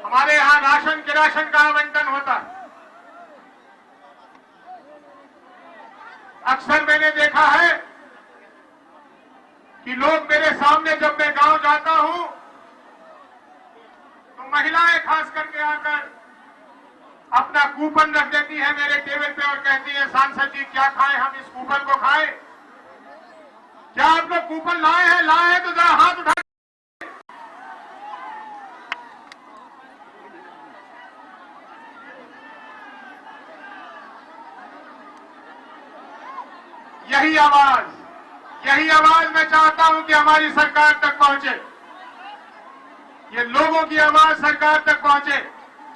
हमारे यहां राशन के राशन का आवंटन होता है। अक्सर मैंने देखा है कि लोग मेरे सामने, जब मैं गांव जाता हूं तो महिलाएं खास करके आकर अपना कूपन रख देती है मेरे टेबल पे और कहती है, सांसद जी क्या खाएं, हम इस कूपन को खाएं? क्या आप लोग कूपन लाए हैं? लाए हैं तो जरा हाथ उठा। यही आवाज मैं चाहता हूं कि हमारी सरकार तक पहुंचे। ये लोगों की आवाज सरकार तक पहुंचे।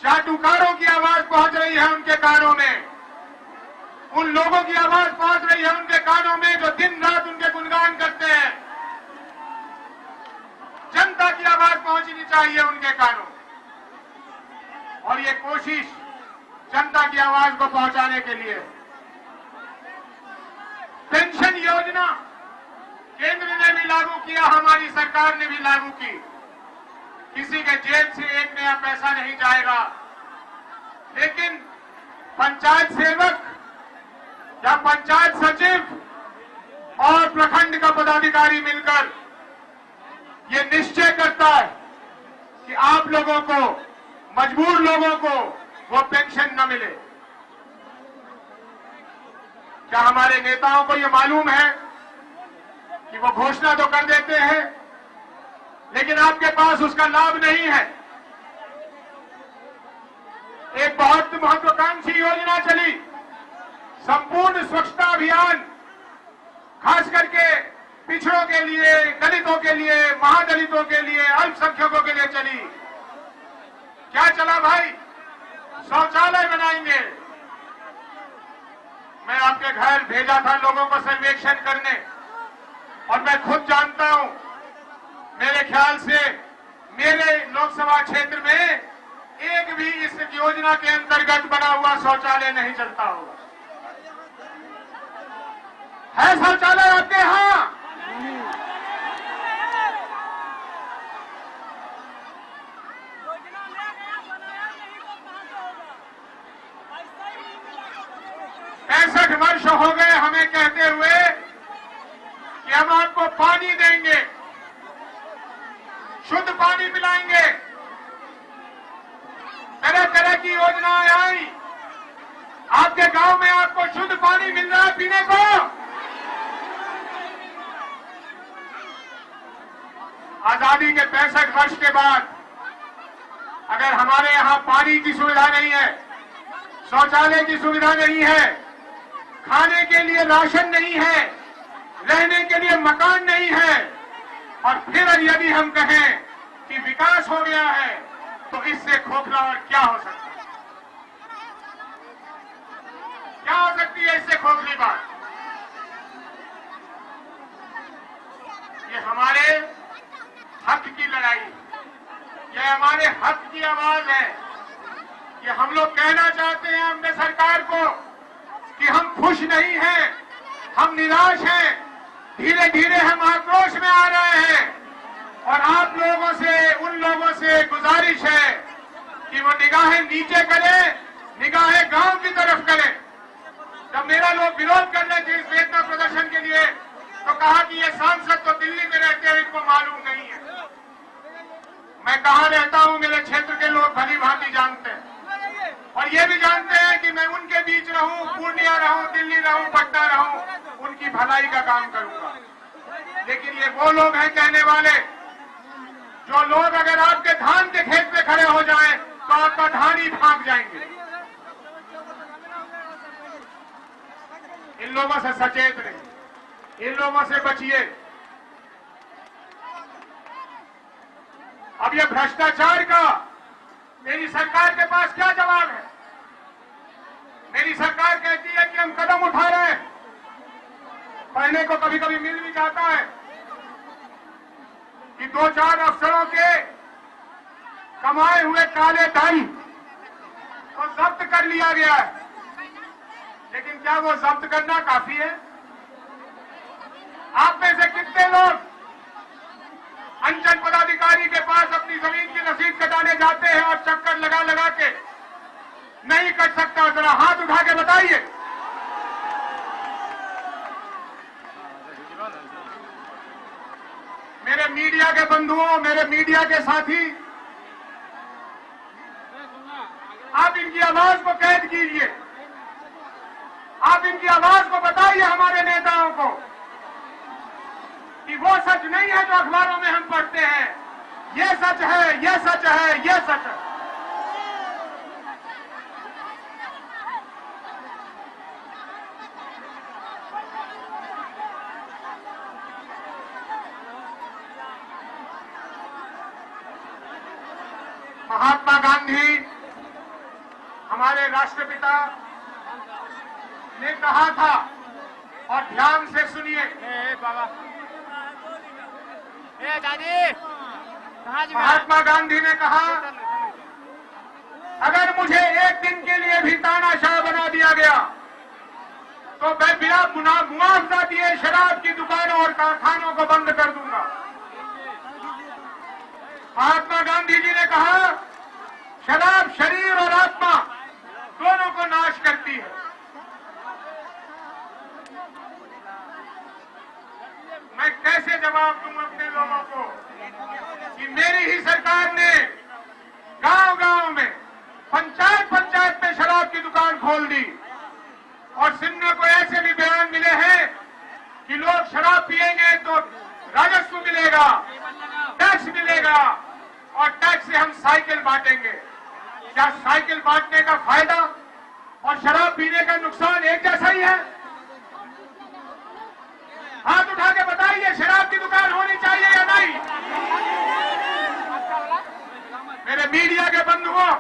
चाटुकारों की आवाज पहुंच रही है उनके कानों में। उन लोगों की आवाज पहुंच रही है उनके कानों में जो दिन रात उनके गुणगान करते हैं। जनता की आवाज पहुंचनी चाहिए उनके कानों में। और ये कोशिश जनता की आवाज को पहुंचाने के लिए पेंशन योजना केंद्र ने भी लागू किया, हमारी सरकार ने भी लागू की। किसी के जेब से एक नया पैसा नहीं जाएगा, लेकिन पंचायत सेवक या पंचायत सचिव और प्रखंड का पदाधिकारी मिलकर ये निश्चय करता है कि आप लोगों को, मजबूर लोगों को वो पेंशन न मिले। क्या हमारे नेताओं को ये मालूम है कि वो घोषणा तो कर देते हैं लेकिन आपके पास उसका लाभ नहीं है? एक बहुत महत्वाकांक्षी योजना चली, संपूर्ण स्वच्छता अभियान, खास करके पिछड़ों के लिए, दलितों के लिए, महादलितों के लिए, अल्पसंख्यकों के लिए चली। क्या चला भाई? शौचालय बनाएंगे। मैं आपके घर भेजा था लोगों को सर्वेक्षण करने, और मैं खुद जानता हूं, मेरे ख्याल से मेरे लोकसभा क्षेत्र में एक भी इस योजना के अंतर्गत बना हुआ शौचालय नहीं चलता होगा। है शौचालय आपके यहां? वर्ष हो गए हमें कहते हुए कि हम आपको पानी देंगे, शुद्ध पानी पिलाएंगे। तरह तरह की योजनाएं आई। आपके गांव में आपको शुद्ध पानी मिल रहा है पीने को? आजादी के 65 वर्ष के बाद अगर हमारे यहां पानी की सुविधा नहीं है, शौचालय की सुविधा नहीं है, खाने के लिए राशन नहीं है, रहने के लिए मकान नहीं है, और फिर यदि हम कहें कि विकास हो गया है, तो इससे खोखला और क्या हो सकता है? क्या हो सकती है इससे खोखली बात? ये हमारे हक की लड़ाई, ये हमारे हक की आवाज है। ये हम लोग कहना चाहते हैं अपने सरकार को कि हम खुश नहीं हैं, हम निराश हैं। धीरे धीरे हम आक्रोश में आ रहे हैं, और आप लोगों से, उन लोगों से गुजारिश है कि वो निगाहें नीचे करें, निगाहें गांव की तरफ करें। जब मेरा लोग विरोध करने थे इस वेदना प्रदर्शन के लिए, तो कहा कि ये सांसद तो दिल्ली में रहते हैं, इनको मालूम नहीं है। मैं कहां रहता हूं मेरे क्षेत्र के लोग भली भांति जानते हैं, और ये भी जानते हैं कि मैं उनके बीच रहूं, पूर्णिया रहूं, दिल्ली रहूं, पटना रहूं, उनकी भलाई का काम करूंगा। लेकिन ये वो लोग हैं कहने वाले, जो लोग अगर आपके धान के खेत में खड़े हो जाएं तो आपका धान ही भाग जाएंगे। इन लोगों से सचेत रहिए, इन लोगों से बचिए। अब ये भ्रष्टाचार का मेरी सरकार के पास क्या जवाब है? मेरी सरकार कहती है कि हम कदम उठा रहे हैं, पढ़ने को कभी कभी मिल भी जाता है कि 2-4 अफसरों के कमाए हुए काले धन को जब्त कर लिया गया है। लेकिन क्या वो जब्त करना काफी है? आप में से कितने लोग अंचल पदाधिकारी अधिकारी के पास अपनी जमीन की रसीद कटाने जाते हैं और चक्कर लगा लगा के नहीं कट सकता, जरा हाथ उठा के बताइए। मेरे मीडिया के बंधुओं, मेरे मीडिया के साथी, आप इनकी आवाज को कैद कीजिए। आप इनकी आवाज को बताइए हमारे नेताओं को कि वो सच नहीं है जो अखबारों में हम पढ़ते हैं, ये सच है, ये सच है, ये सच है। महात्मा गांधी, हमारे राष्ट्रपिता, ने कहा था, और ध्यान से सुनिए, महात्मा गांधी ने कहा, अगर मुझे एक दिन के लिए भी तानाशाह बना दिया गया तो मैं बिना मुआवजा दिए शराब की दुकानों और कारखानों को बंद कर दूंगा। महात्मा गांधी जी ने कहा, शराब शरीर और आत्मा दोनों को नाश करती है। मैं कैसे जवाब दूं अपने लोगों को कि मेरी ही सरकार ने गांव-गांव में, पंचायत में शराब की दुकान खोल दी, और सुनने को ऐसे भी बयान मिले हैं कि लोग शराब पिएंगे तो राजस्व मिलेगा, टैक्स मिलेगा, और टैक्स से हम साइकिल बांटेंगे। क्या साइकिल बांटने का फायदा और शराब पीने का नुकसान एक जैसा ही है? हाथ उठा के बताइए, शराब की दुकान होनी चाहिए या नहीं? मेरे मीडिया के बंधुओं,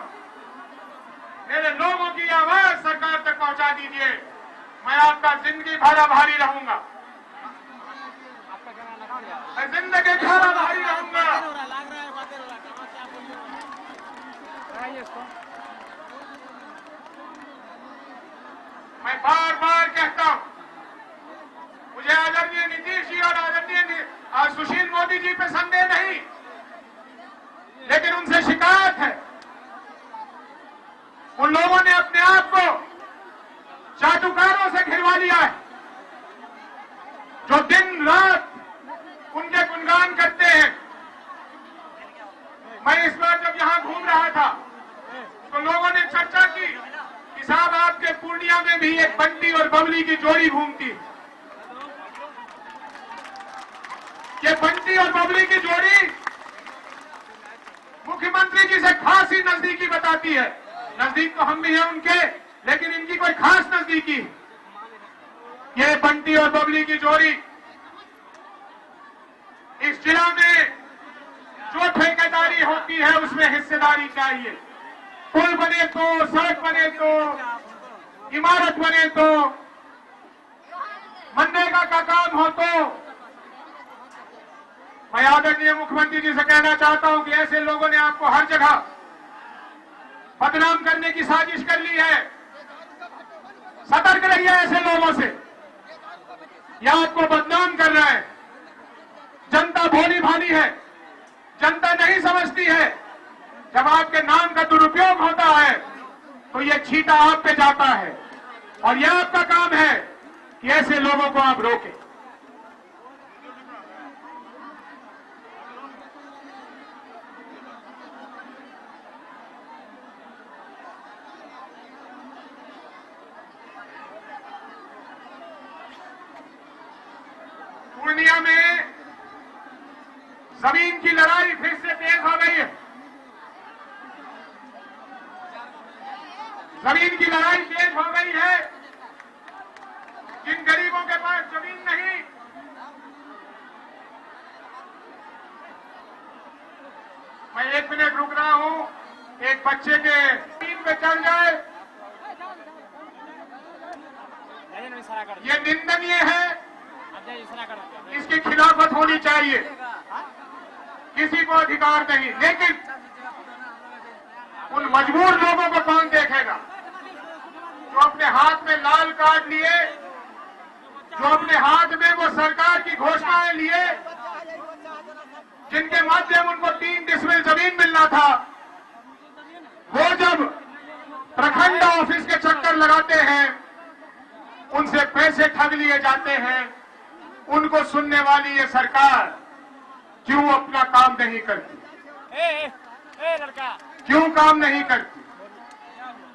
मेरे लोगों की आवाज सरकार तक पहुंचा दीजिए। मैं आपका जिंदगी भर आभारी रहूंगा, मैं जिंदगी भर आभारी रहूंगा। मैं बार बार कहता हूं, मुझे आदरणीय नीतीश जी और आदरणीय सुशील मोदी जी पे संदेह नहीं, लेकिन उनसे शिकायत है। उन लोगों ने अपने आप को जादूकारों से घिरवा लिया है, जो दिन रात उनके गुणगान करते हैं। मैं इस बार जब यहां घूम रहा था तो लोगों ने चर्चा की कि साहब, आपके पूर्णिया में भी एक बंटी और बबली की जोड़ी घूमती है। ये बंटी और बबली की जोड़ी मुख्यमंत्री जी से खास ही नजदीकी बताती है। नजदीक तो हम भी हैं उनके, लेकिन इनकी कोई खास नजदीकी है। ये बंटी और बबली की जोड़ी इस जिला में जो ठेकेदारी होती है उसमें हिस्सेदारी चाहिए। पुल बने तो, सड़क बने तो, इमारत बने तो, मनरेगा का काम हो तो। मैं आदरणीय मुख्यमंत्री जी से कहना चाहता हूं कि ऐसे लोगों ने आपको हर जगह बदनाम करने की साजिश कर ली है। सतर्क रहिए ऐसे लोगों से, यह आपको बदनाम कर रहा है। जनता भोली भाली है, जनता नहीं समझती है। जब आपके नाम का दुरुपयोग होता है तो यह छींटा आप पे जाता है, और यह आपका काम है कि ऐसे लोगों को आप रोकें। पूर्णिया में जमीन की लड़ाई फिर से तेज हो गई है। जमीन की लड़ाई तेज हो गई है। जिन गरीबों के पास जमीन नहीं, मैं 1 मिनट रुक रहा हूं। एक बच्चे के जमीन पे चढ़ जाए, ये निंदनीय है। इसकी खिलाफत होनी चाहिए, किसी को अधिकार नहीं। लेकिन उन मजबूर लोगों को कौन देखेगा जो अपने हाथ में लाल कार्ड लिए, जो अपने हाथ में वो सरकार की घोषणाएं लिए, जिनके माध्यम उनको 3 डिसमिल जमीन मिलना था, वो जब प्रखंड ऑफिस के चक्कर लगाते हैं, उनसे पैसे ठग लिए जाते हैं, उनको सुनने वाली ये सरकार क्यों अपना काम नहीं करती? लड़का क्यों काम नहीं करती?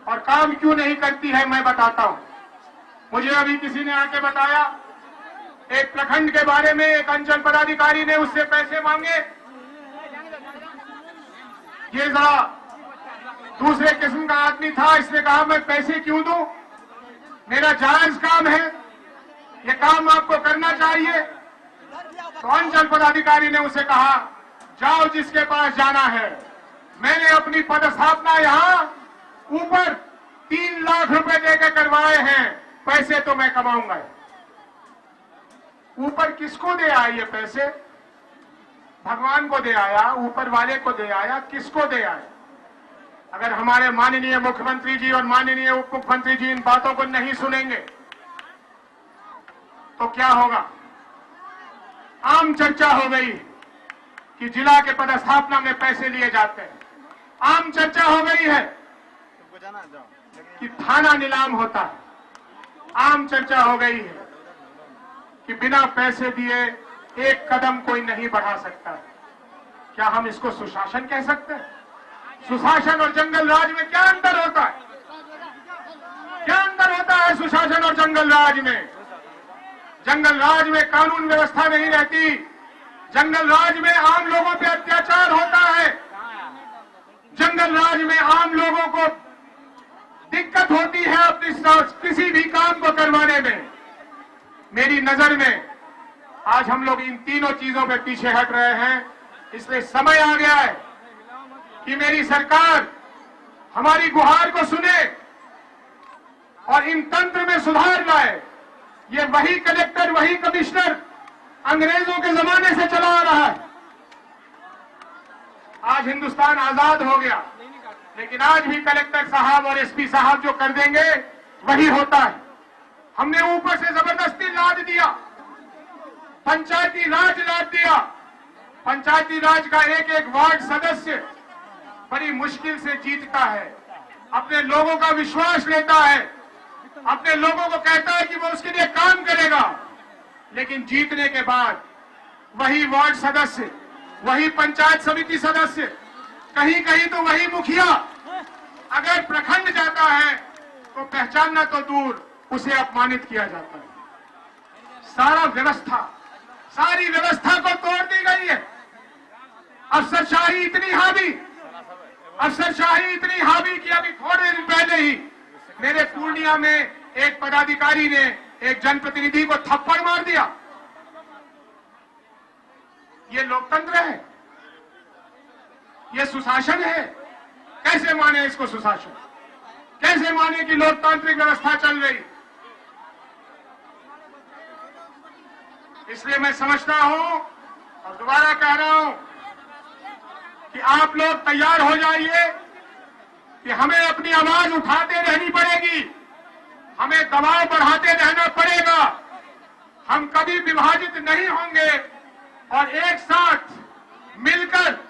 और काम क्यों नहीं करती है मैं बताता हूं। मुझे अभी किसी ने आके बताया, एक प्रखंड के बारे में एक अंचल पदाधिकारी ने उससे पैसे मांगे। ये जरा दूसरे किस्म का आदमी था, इसने कहा मैं पैसे क्यों दूं, मेरा जायज काम है, ये काम आपको करना चाहिए। तो अंचल पदाधिकारी ने उसे कहा, जाओ जिसके पास जाना है, मैंने अपनी पदस्थापना यहां ऊपर 3 लाख रुपए देकर करवाए हैं, पैसे तो मैं कमाऊंगा। ऊपर किसको दे आए ये पैसे? भगवान को दे आया, ऊपर वाले को दे आया, किसको दे आया? अगर हमारे माननीय मुख्यमंत्री जी और माननीय उप मुख्यमंत्री जी इन बातों को नहीं सुनेंगे तो क्या होगा? आम चर्चा हो गई कि जिला के पदस्थापना में पैसे लिए जाते हैं। आम चर्चा हो गई है कि थाना नीलाम होता है। आम चर्चा हो गई है कि बिना पैसे दिए एक कदम कोई नहीं बढ़ा सकता। क्या हम इसको सुशासन कह सकते हैं? सुशासन और जंगल राज में क्या अंतर होता है? क्या अंतर होता है सुशासन और जंगल राज में? जंगल राज में कानून व्यवस्था नहीं रहती, जंगल राज में आम लोगों पे अत्याचार होता है, जंगल राज में आम लोगों को दिक्कत होती है अपनी किसी भी काम को करवाने में। मेरी नजर में आज हम लोग इन तीनों चीजों पे पीछे हट रहे हैं, इसलिए समय आ गया है कि मेरी सरकार हमारी गुहार को सुने और इन तंत्र में सुधार लाए। ये वही कलेक्टर, वही कमिश्नर अंग्रेजों के जमाने से चला आ रहा है। आज हिंदुस्तान आजाद हो गया, लेकिन आज भी कलेक्टर साहब और एसपी साहब जो कर देंगे वही होता है। हमने ऊपर से जबरदस्ती लाद दिया, पंचायती राज लाद दिया। पंचायती राज का एक एक वार्ड सदस्य बड़ी मुश्किल से जीतता है, अपने लोगों का विश्वास लेता है, अपने लोगों को कहता है कि वो उसके लिए काम करेगा, लेकिन जीतने के बाद वही वार्ड सदस्य, वही पंचायत समिति सदस्य, कहीं कहीं तो वही मुखिया अगर प्रखंड जाता है तो पहचानना तो दूर, उसे अपमानित किया जाता है। सारा व्यवस्था, सारी व्यवस्था को तोड़ दी गई है। अफसरशाही इतनी हावी, अफसरशाही इतनी हावी कि अभी थोड़े दिन पहले ही मेरे पूर्णिया में एक पदाधिकारी ने एक जनप्रतिनिधि को थप्पड़ मार दिया। ये लोकतंत्र है? ये सुशासन है? कैसे माने इसको सुशासन? कैसे माने कि लोकतांत्रिक व्यवस्था चल रही? इसलिए मैं समझता हूं और दोबारा कह रहा हूं कि आप लोग तैयार हो जाइए कि हमें अपनी आवाज उठाते रहनी पड़ेगी, हमें दबाव बढ़ाते रहना पड़ेगा। हम कभी विभाजित नहीं होंगे और एक साथ मिलकर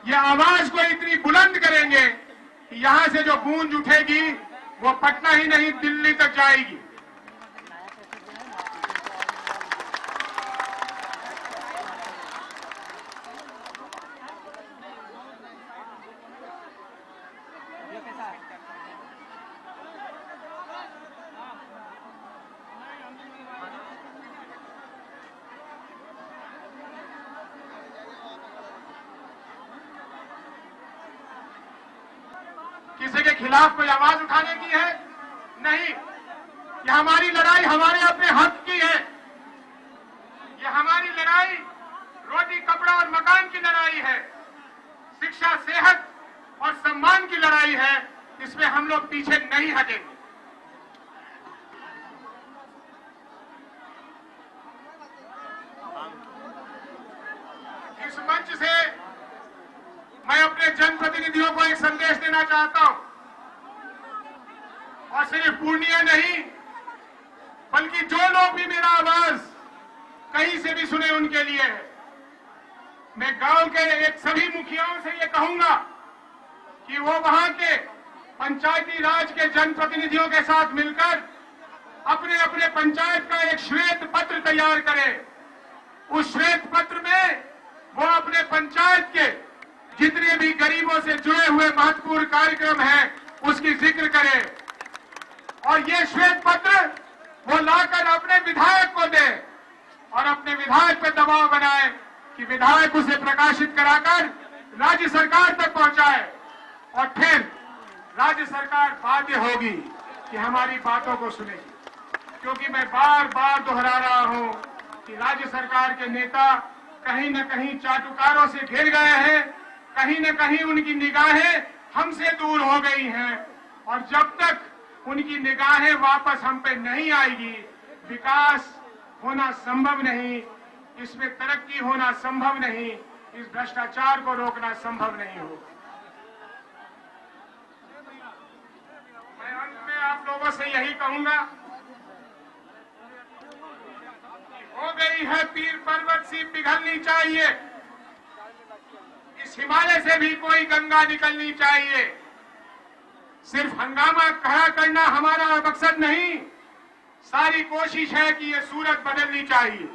यह आवाज को इतनी बुलंद करेंगे कि यहां से जो गूंज उठेगी वो पटना ही नहीं दिल्ली तक जाएगी। किसी के खिलाफ कोई आवाज उठाने की है? नहीं। ये हमारी लड़ाई हमारे अपने हक की है। ये हमारी लड़ाई रोटी कपड़ा और मकान की लड़ाई है, शिक्षा सेहत और सम्मान की लड़ाई है। इसमें हम लोग पीछे नहीं हटेंगे। इस मंच से मैं अपने जनप्रतिनिधियों को एक संदेश देना चाहता हूं, और सिर्फ पूर्णिया नहीं बल्कि जो लोग भी मेरा आवाज कहीं से भी सुने उनके लिए है मैं गांव के एक सभी मुखियाओं से ये कहूंगा कि वो वहां के पंचायती राज के जनप्रतिनिधियों के साथ मिलकर अपने अपने पंचायत का एक श्वेत पत्र तैयार करें। उस श्वेत पत्र में वो अपने पंचायत के जितने भी गरीबों से जुड़े हुए महत्वपूर्ण कार्यक्रम हैं उसकी जिक्र करें और ये श्वेत पत्र वो लाकर अपने विधायक को दे और अपने विधायक पर दबाव बनाए कि विधायक उसे प्रकाशित कराकर राज्य सरकार तक पहुंचाए और फिर राज्य सरकार बाध्य होगी कि हमारी बातों को सुनेगी। क्योंकि मैं बार बार दोहरा रहा हूं कि राज्य सरकार के नेता कहीं न कहीं चाटुकारों से घिर गए हैं, कहीं न कहीं उनकी निगाहें हमसे दूर हो गई हैं और जब तक उनकी निगाहें वापस हम पे नहीं आएगी विकास होना संभव नहीं, इसमें तरक्की होना संभव नहीं, इस भ्रष्टाचार को रोकना संभव नहीं होगा। मैं अंत में आप लोगों से यही कहूंगा, हो गई है पीर पर्वत सी पिघलनी चाहिए, इस हिमालय से भी कोई गंगा निकलनी चाहिए। सिर्फ हंगामा खड़ा करना हमारा मकसद नहीं, सारी कोशिश है कि ये सूरत बदलनी चाहिए।